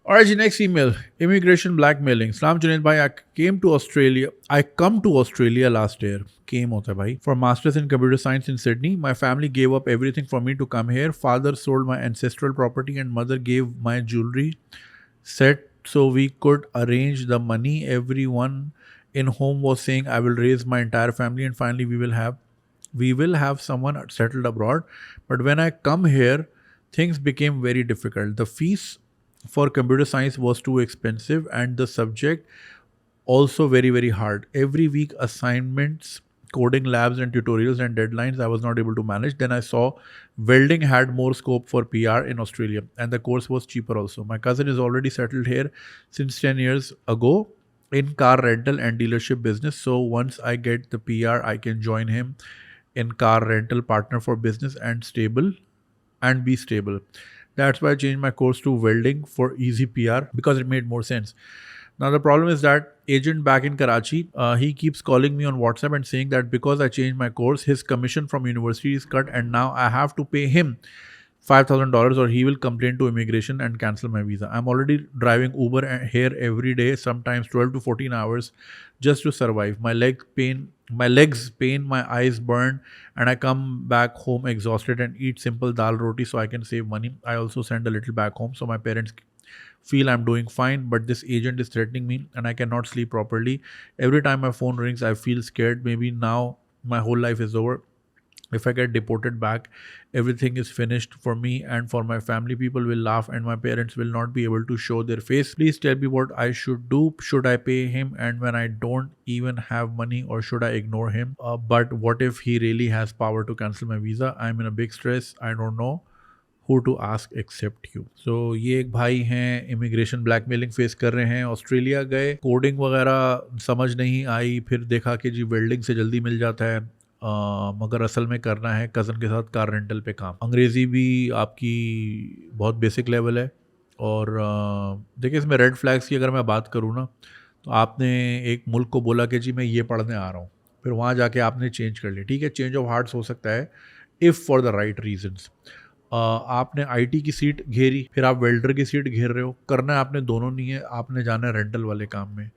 All right, the next email. Immigration blackmailing. Salam Junaid bhai, I came to Australia. I come to Australia last year. Came hota hai bhai. For masters in computer science in Sydney. My family gave up everything for me to come here. Father sold my ancestral property and mother gave my jewelry set so we could arrange the money. Everyone in home was saying I will raise my entire family and finally we will have someone settled abroad. But when I come here, things became very difficult. The fees for computer science was too expensive and the subject also very very hard. Every week assignments, coding labs and tutorials and deadlines I was not able to manage. Then I saw welding had more scope for PR in Australia and the course was cheaper also. My cousin is already settled here since 10 years ago in car rental and dealership business, so once I get the PR I can join him in car rental, partner for business and be stable. That's why I changed my course to welding for easy PR because it made more sense. Now the problem is that agent back in Karachi, he keeps calling me on WhatsApp and saying that because I changed my course, his commission from university is cut and now I have to pay him $5,000 or he will complain to immigration and cancel my visa. I'm already driving Uber here every day, sometimes 12 to 14 hours just to survive. My legs pain, my eyes burn, and I come back home exhausted and eat simple dal roti so I can save money. I also send a little back home so my parents feel I'm doing fine, but this agent is threatening me and I cannot sleep properly. Every time my phone rings, I feel scared. Maybe now my whole life is over. If I get deported back, everything is finished for me and for my family. People will laugh and my parents will not be able to show their face. Please tell me what I should do. Should I pay him and when I don't even have money, or should I ignore him? But what if he really has power to cancel my visa? I'm in a big stress. I don't know who to ask except you. So ये एक भाई हैं, immigration blackmailing face कर रहे हैं, Australia गए, coding वगैरह समझ नहीं आई, फिर देखा कि जी वेल्डिंग से जल्दी मिल जाता है, मगर असल में करना है कज़न के साथ कार रेंटल पे काम। अंग्रेज़ी भी आपकी बहुत बेसिक लेवल है और देखिए इसमें रेड फ्लैग्स की अगर मैं बात करूँ ना, तो आपने एक मुल्क को बोला कि जी मैं ये पढ़ने आ रहा हूँ, फिर वहाँ जाके आपने चेंज कर लिया, ठीक है, चेंज ऑफ हार्ट्स हो सकता है if for the right reasons. आपने आईटी की सीट घेरी, फिर आप वेल्डर की सीट घेर रहे हो, करना है आपने दोनों नहीं है, आपने जाना है रेंटल वाले काम में।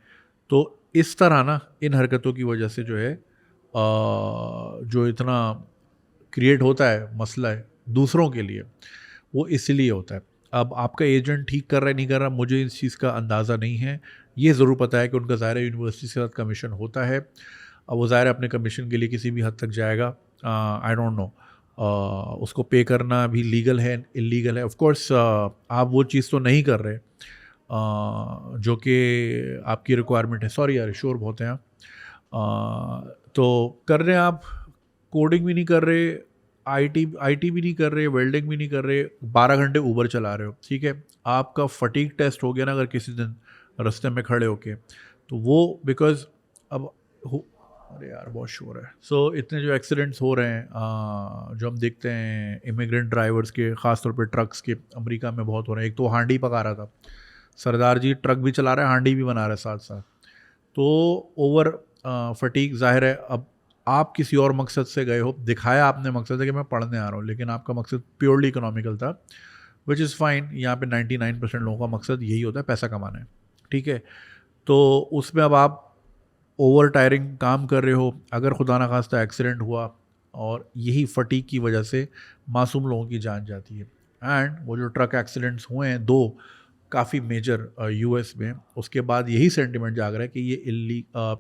तो इस तरह ना इन हरकतों की वजह से जो है जो इतना क्रिएट होता है मसला है दूसरों के लिए, वो इसलिए होता है। अब आपका एजेंट ठीक कर रहा है नहीं कर रहा, मुझे इस चीज़ का अंदाज़ा नहीं है। ये ज़रूर पता है कि उनका ज़ाहिर यूनिवर्सिटी के साथ कमीशन होता है। अब वो ज़ाहिर अपने कमीशन के लिए किसी भी हद तक जाएगा। आई डोंट नो, उसको पे करना भी लीगल है इलीगल है। ऑफ कोर्स आप वो चीज़ तो नहीं कर रहे जो कि आपकी रिक्वायरमेंट है। सॉरी यार, शोर बहुत है। तो कर रहे हैं आप, कोडिंग भी नहीं कर रहे, आईटी भी नहीं कर रहे, वेल्डिंग भी नहीं कर रहे, 12 घंटे ऊबर चला रहे हो, ठीक है। आपका फटीक टेस्ट हो गया ना अगर किसी दिन रास्ते में खड़े होके, तो वो बिकॉज अब अरे यार बहुत शोर है। सो इतने जो एक्सीडेंट्स हो रहे हैं जो हम देखते हैं इमिग्रेंट ड्राइवर्स के, ख़ासतौर पे ट्रक्स के, अमेरिका में बहुत हो रहे हैं। एक तो हांडी पका रहा था सरदार जी, ट्रक भी चला रहा है, हांडी भी बना रहा है साथ साथ। तो ओवर फटीक ज़ाहिर है। अब आप किसी और मकसद से गए हो, दिखाया आपने मकसद है कि मैं पढ़ने आ रहा हूँ, लेकिन आपका मकसद प्योरली इकोनॉमिकल था, विच इज़ फाइन। यहाँ पे 99% लोगों का मकसद यही होता है, पैसा कमाना है, ठीक है। तो उसमें अब आप ओवर टायरिंग काम कर रहे हो, अगर खुदा ना खास्ता एक्सीडेंट हुआ और यही फटीक की वजह से मासूम लोगों की जान जाती है। एंड वो जो ट्रक एक्सीडेंट्स हुए हैं 2 काफ़ी मेजर यूएस में, उसके बाद यही सेंटिमेंट जाग रहा है कि ये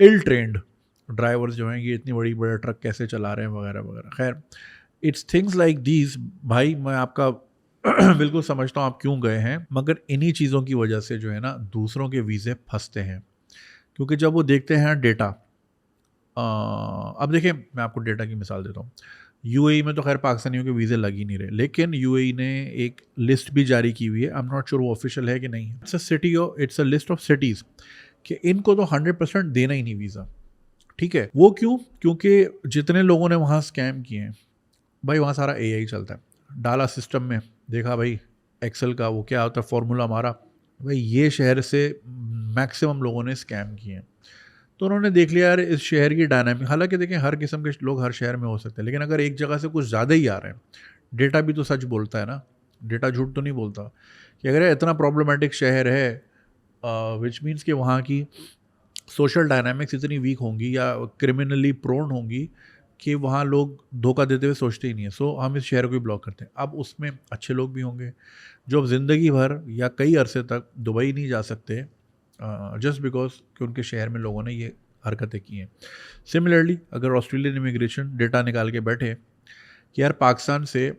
इल ट्रेंड ड्राइवर्स जो हैं ये इतनी बड़ी बड़े ट्रक कैसे चला रहे हैं वगैरह वगैरह। खैर, इट्स थिंग्स लाइक दीज। भाई मैं आपका बिल्कुल समझता हूँ आप क्यों गए हैं, मगर इन्हीं चीज़ों की वजह से जो है ना दूसरों के वीज़े फंसते हैं, क्योंकि जब वो देखते हैं डेटा। अब देखिए मैं आपको डेटा की मिसाल देता हूँ। यूएई में तो खैर पाकिस्तानियों के वीज़े लग ही नहीं रहे, लेकिन यूएई ने एक लिस्ट भी जारी की हुई है, आई एम नॉट श्योर वो ऑफिशियल है कि नहीं। It's a list of cities कि इनको तो 100% देना ही नहीं वीज़ा, ठीक है। वो क्यों? क्योंकि जितने लोगों ने वहाँ स्कैम किए हैं, भाई वहाँ सारा एआई चलता है, डाला सिस्टम में, देखा भाई एक्सेल का वो क्या होता है फॉर्मूला मारा, भाई ये शहर से मैक्सिमम लोगों ने स्कैम किए हैं। तो उन्होंने देख लिया यार इस शहर की डायनामिक, हालांकि देखें हर किस्म के लोग हर शहर में हो सकते हैं, लेकिन अगर एक जगह से कुछ ज़्यादा ही आ रहे हैं, डेटा भी तो सच बोलता है ना, डेटा झूठ तो नहीं बोलता, कि अगर ये इतना प्रॉब्लमेटिक शहर है, विच मीन्स कि वहाँ की सोशल डायनामिक्स इतनी वीक होंगी या क्रिमिनली प्रोन होंगी कि वहाँ लोग धोखा देते हुए सोचते ही नहीं है। सो हम इस शहर को ही ब्लॉक करते हैं। अब उसमें अच्छे लोग भी होंगे जो अब ज़िंदगी भर या कई अरसे तक दुबई नहीं जा सकते, जस्ट बिकॉज कि उनके शहर में लोगों ने ये हरकतें की हैं। सिमिलरली अगर ऑस्ट्रेलियन इमिग्रेशन डेटा निकाल के बैठे कि यार पाकिस्तान से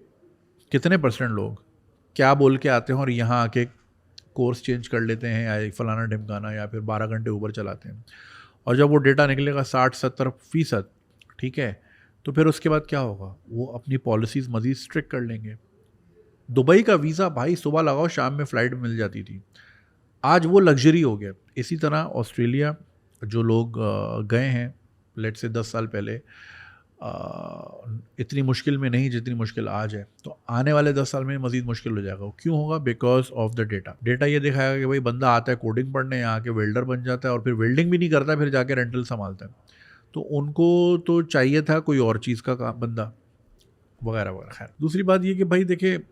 कितने परसेंट लोग क्या बोल के आते हैं और यहाँ आके कोर्स चेंज कर लेते हैं या फलाना ढिमकाना या फिर 12 घंटे ऊबर चलाते हैं, और जब वो डेटा निकलेगा 60-70%, ठीक है, तो फिर उसके बाद क्या होगा, वो अपनी पॉलिसीज़ मज़ीद स्ट्रिक्ट कर लेंगे। दुबई का वीज़ा भाई सुबह लगाओ शाम में फ़्लाइट मिल जाती थी, आज वो लग्जरी हो गया। इसी तरह ऑस्ट्रेलिया जो लोग गए हैं लेट से 10 साल पहले, इतनी मुश्किल में नहीं जितनी मुश्किल आज है, तो आने वाले 10 साल में मज़ीद मुश्किल हो जाएगा। क्यों होगा? बिकॉज ऑफ द डेटा ये दिखाएगा कि भाई बंदा आता है कोडिंग पढ़ने, यहाँ के वेल्डर बन जाता है और फिर वेल्डिंग भी नहीं करता, फिर जाके रेंटल संभालता है। तो उनको तो चाहिए था कोई और चीज़ का काम बंदा वगैरह वगैरह। खैर, दूसरी बात ये कि भाई देखिए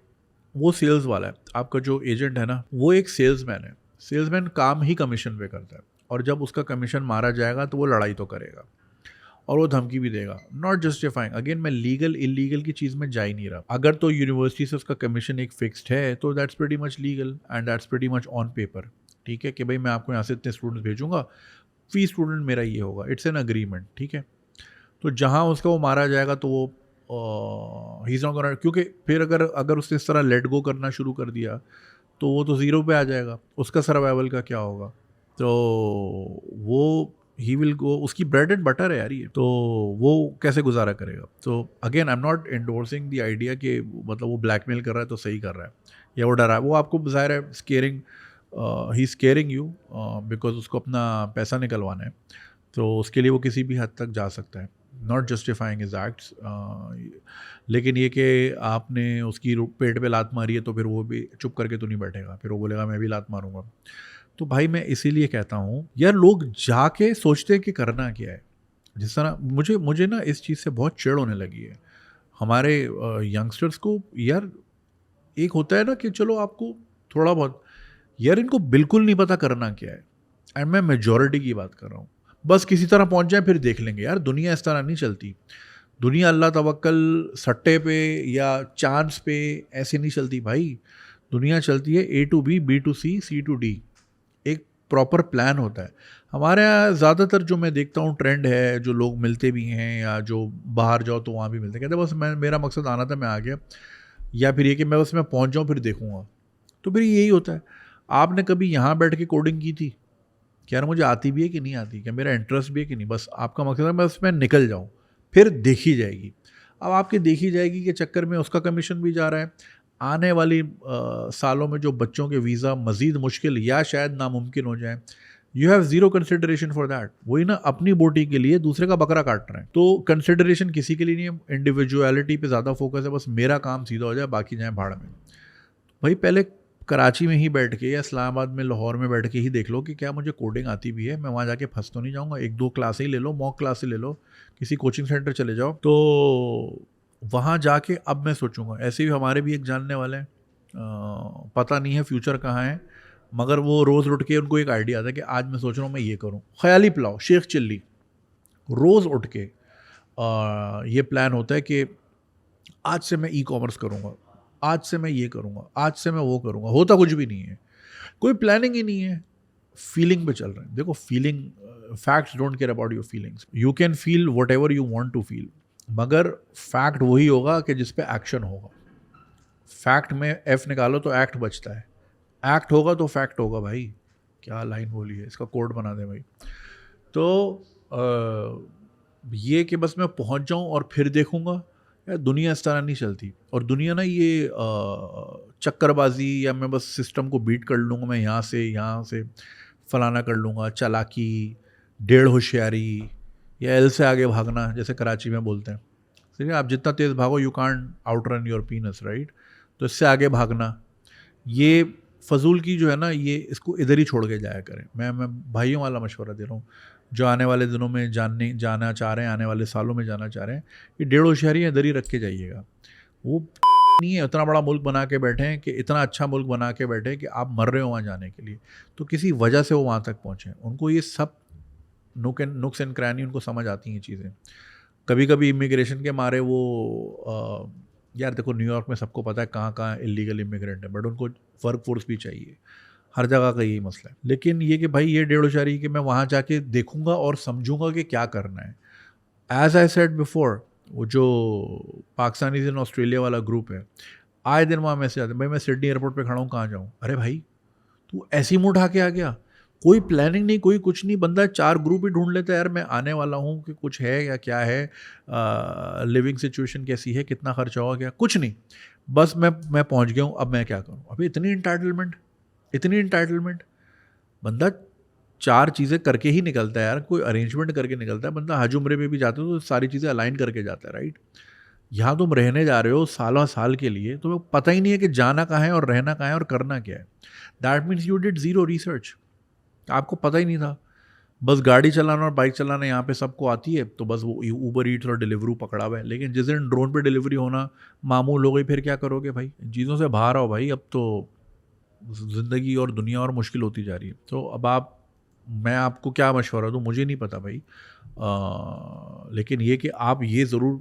वो सेल्स वाला है, आपका जो एजेंट है ना वो एक सेल्समैन है। सेल्समैन काम ही कमीशन पे करता है, और जब उसका कमीशन मारा जाएगा तो वो लड़ाई तो करेगा और वो धमकी भी देगा। नॉट जस्टिफाइंग, अगेन मैं लीगल इलीगल की चीज़ में जा ही नहीं रहा। अगर तो यूनिवर्सिटी से उसका कमीशन एक फिक्स्ड है तो that's pretty much legal and that's pretty much on paper. ठीक है कि भाई मैं आपको यहाँ से इतने स्टूडेंट्स भेजूंगा, फी स्टूडेंट मेरा ये होगा, इट्स एन अग्रीमेंट। ठीक है, तो जहाँ उसका वो मारा जाएगा तो वो ही इज़ नॉट गोना, क्योंकि फिर अगर उसने इस तरह लेट गो करना शुरू कर दिया तो वो तो ज़ीरो पे आ जाएगा, उसका सर्वाइवल का क्या होगा? तो वो ही विल गो, उसकी ब्रेड एंड बटर है यार ये, तो वो कैसे गुजारा करेगा? तो again I am not endorsing the idea कि मतलब वो ब्लैकमेल कर रहा है तो सही कर रहा है या वो डरा है। वो आपको ज़ाहिर है squaring, he squaring you because उसको अपना पैसा निकलवाना है, तो उसके लिए वो किसी भी हद तक जा सकता है। नॉट जस्टिफाइंग हिज एक्ट्स, लेकिन ये कि आपने उसकी पेट पे लात मारी है तो फिर वो भी चुप करके तो नहीं बैठेगा, फिर वो बोलेगा मैं भी लात मारूंगा। तो भाई मैं इसीलिए कहता हूँ यार लोग जाके सोचते हैं कि करना क्या है। जिस तरह मुझे मुझे ना इस चीज़ से बहुत चिढ़ होने लगी है हमारे यंगस्टर्स को। यार एक होता है ना कि चलो आपको थोड़ा बहुत, यार इनको बिल्कुल नहीं पता करना क्या है, एंड मैं मेजॉरिटी की बात कर रहा हूँ। बस किसी तरह पहुँच जाए फिर देख लेंगे। यार दुनिया इस तरह नहीं चलती। दुनिया अल्लाह तवक्कल सट्टे पे या चांस पे ऐसे नहीं चलती भाई। दुनिया चलती है A to B, B to C, C to D। एक प्रॉपर प्लान होता है। हमारे यहाँ ज़्यादातर जो मैं देखता हूँ ट्रेंड है, जो लोग मिलते भी हैं या जो बाहर जाओ तो वहाँ भी मिलते हैं, कहते बस मेरा मकसद आना था मैं आ गया, या फिर ये कि मैं बस मैं पहुँच जाऊँ फिर देखूँगा। तो फिर यही होता है। आपने कभी यहाँ बैठ के कोडिंग की थी? क्या यार मुझे आती भी है कि नहीं आती, क्या मेरा इंटरेस्ट भी है कि नहीं, बस आपका मकसद है बस मैं निकल जाऊँ, फिर देखी जाएगी। अब आपकी देखी जाएगी के चक्कर में उसका कमीशन भी जा रहा है। आने वाली सालों में जो बच्चों के वीज़ा मज़ीद मुश्किल या शायद नामुमकिन हो जाए, you have zero consideration for that. वही ना, अपनी बोटी के लिए दूसरे का बकरा काट रहे हैं, तो कंसिडरेशन किसी के लिए नहीं है। इंडिविजुअलिटी पे ज़्यादा फोकस है, बस मेरा काम सीधा हो जाए, बाकी जाए भाड़ में। भाई पहले कराची में ही बैठ के या इस्लामाबाद में, लाहौर में बैठ के ही देख लो कि क्या मुझे कोडिंग आती भी है। मैं वहाँ जाके फंस तो नहीं जाऊँगा। 1-2 क्लासें ही ले लो, मॉक क्लासें ले लो, किसी कोचिंग सेंटर चले जाओ, तो वहाँ जाके अब मैं सोचूंगा। ऐसे ही हमारे भी एक जानने वाले हैं, पता नहीं है फ्यूचर कहाँ है, मगर वो रोज़ उठ के उनको एक आइडिया आता है कि आज मैं सोच रहा हूँ मैं ये करूँ। ख्याली पुलाव, शेख चिल्ली, रोज़ उठ के ये प्लान होता है कि आज से मैं ई-कॉमर्स करूँगा, आज से मैं ये करूँगा, आज से मैं वो करूँगा। होता कुछ भी नहीं है, कोई प्लानिंग ही नहीं है, फीलिंग पे चल रहे हैं। देखो feeling, facts don't care about your feelings. You can feel whatever you want to feel, मगर फैक्ट वही होगा कि जिस पे एक्शन होगा। फैक्ट में एफ निकालो तो एक्ट बचता है, एक्ट होगा तो फैक्ट होगा। भाई क्या लाइन बोली है, इसका कोड बना दे भाई। तो ये कि बस मैं पहुंच जाऊं और फिर देखूंगा, यार दुनिया इस तरह नहीं चलती। और दुनिया ना ये चक्करबाजी या मैं बस सिस्टम को बीट कर लूँगा, मैं यहाँ से फलाना कर लूँगा, चालाकी, डेढ़ होशियारी या एल से आगे भागना, जैसे कराची में बोलते हैं। ठीक है, आप जितना तेज़ भागो you can't out run your पीनस, right. तो इससे आगे भागना, ये फजूल की जो है ना, ये इसको इधर ही छोड़ के जाया करें। मैं भाइयों वाला मशवरा दे रहा हूँ जो आने वाले दिनों में जाना चाह रहे हैं, आने वाले सालों में जाना चाह रहे हैं, ये डेढ़ होशियारी इधर ही रख के जाइएगा। वो नहीं है, इतना बड़ा मुल्क बना के बैठे हैं कि इतना अच्छा मुल्क बना के बैठे हैं कि आप मर रहे हो वहाँ जाने के लिए, तो किसी वजह से वो वहाँ तक पहुँचे। उनको ये सब नुक्स एंड क्रैनी उनको समझ आती हैं चीज़ें। कभी कभी इमिग्रेशन के मारे वो यार देखो न्यूयॉर्क में सबको पता है कहाँ कहाँ इलीगल इमिग्रेंट है, बट उनको वर्क फोर्स भी चाहिए, हर जगह का यही मसला है। लेकिन ये कि भाई ये डेढ़ोचारी कि मैं वहाँ जाके देखूंगा और समझूंगा कि क्या करना है। एज आई सेड बिफोर, वो जो पाकिस्तानीज इन ऑस्ट्रेलिया वाला ग्रुप है, आए दिन वहाँ मैसेज आते हैं, भाई मैं सिडनी एयरपोर्ट पे खड़ा हूँ, कहाँ जाऊँ? अरे भाई तू ऐसी मुँह उठा के आ गया, कोई प्लानिंग नहीं, कोई कुछ नहीं, बंदा 4 ग्रुप ही ढूंढ लेता है, यार मैं आने वाला हूँ कि कुछ है या क्या है, लिविंग सिचुएशन कैसी है, कितना खर्चा होगा, क्या, कुछ नहीं, बस मैं पहुँच गया हूँ, अब मैं क्या करूँ? अभी इतनी इंटाइटलमेंट। बंदा 4 चीज़ें करके ही निकलता है यार, कोई अरेंजमेंट करके निकलता है बंदा। हज उम्रे में भी जाते हो तो सारी चीज़ें अलाइन करके जाता है, राइट? यहाँ तुम रहने जा रहे हो सालों साल के लिए, तुम्हें पता ही नहीं है कि जाना कहाँ है और रहना कहाँ है और करना क्या है। That means you did zero research, आपको पता ही नहीं था। बस गाड़ी चलाना और बाइक चलाना यहाँ पे सबको आती है, तो बस वो ऊबर ईट्स और डिलीवरू पकड़ा हुआ है। लेकिन जिस दिन ड्रोन पे डिलीवरी होना मामूल हो गई, फिर क्या करोगे भाई? इन चीज़ों से बाहर आओ भाई, अब तो ज़िंदगी और दुनिया और मुश्किल होती जा रही है। तो अब मैं आपको क्या मशवरा दूँ, मुझे नहीं पता भाई। लेकिन ये कि आप ये ज़रूर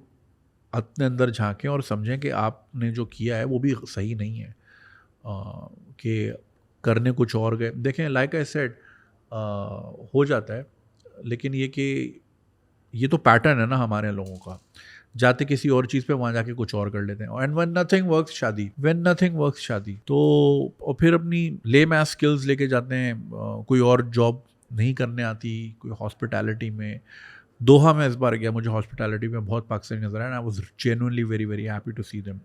अपने अंदर झांकें और समझें कि आपने जो किया है वो भी सही नहीं है, कि करने कुछ और गए। देखें, लाइक आई सेड, हो जाता है, लेकिन ये कि ये तो पैटर्न है ना हमारे लोगों का, जाते किसी और चीज़ पे वहाँ जाके कुछ और कर लेते हैं। एंड व्हेन नथिंग वर्क्स शादी, तो और फिर अपनी ले मैथ स्किल्स लेके जाते हैं, कोई और जॉब नहीं करने आती, कोई हॉस्पिटैलिटी में। दोहा में इस बार गया, मुझे हॉस्पिटैलिटी में बहुत पाकिस्तानी नजर आया, I was genuinely very very happy to see them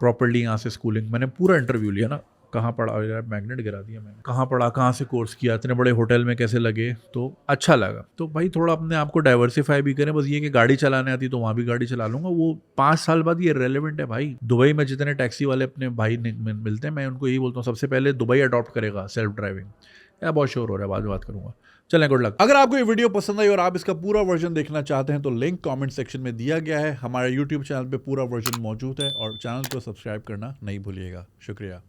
properly. यहाँ से स्कूलिंग मैंने पूरा इंटरव्यू लिया ना, कहाँ पढ़ा, यार मैग्नेट गिरा दिया मैंने, कहाँ पढ़ा, कहाँ से कोर्स किया, इतने बड़े होटल में कैसे लगे, तो अच्छा लगा। तो भाई थोड़ा अपने आप को डाइवर्सिफाई भी करें। बस ये कि गाड़ी चलाने आती तो वहाँ भी गाड़ी चला लूँगा, वो 5 साल बाद ये रेलेवेंट है भाई। दुबई में जितने टैक्सी वाले अपने भाई मिलते हैं, मैं उनको यही बोलता हूँ सबसे पहले दुबई अडॉप्ट करेगा सेल्फ ड्राइविंग। या बहुत श्योर हो रहा है, बाद में बात करूँगा। चलें, गुड लक। अगर आपको ये वीडियो पसंद आई और आप इसका पूरा वर्जन देखना चाहते हैं तो लिंक कमेंट सेक्शन में दिया गया है। हमारे यूट्यूब चैनल पे पूरा वर्जन मौजूद है और चैनल को सब्सक्राइब करना नहीं भूलिएगा। शुक्रिया।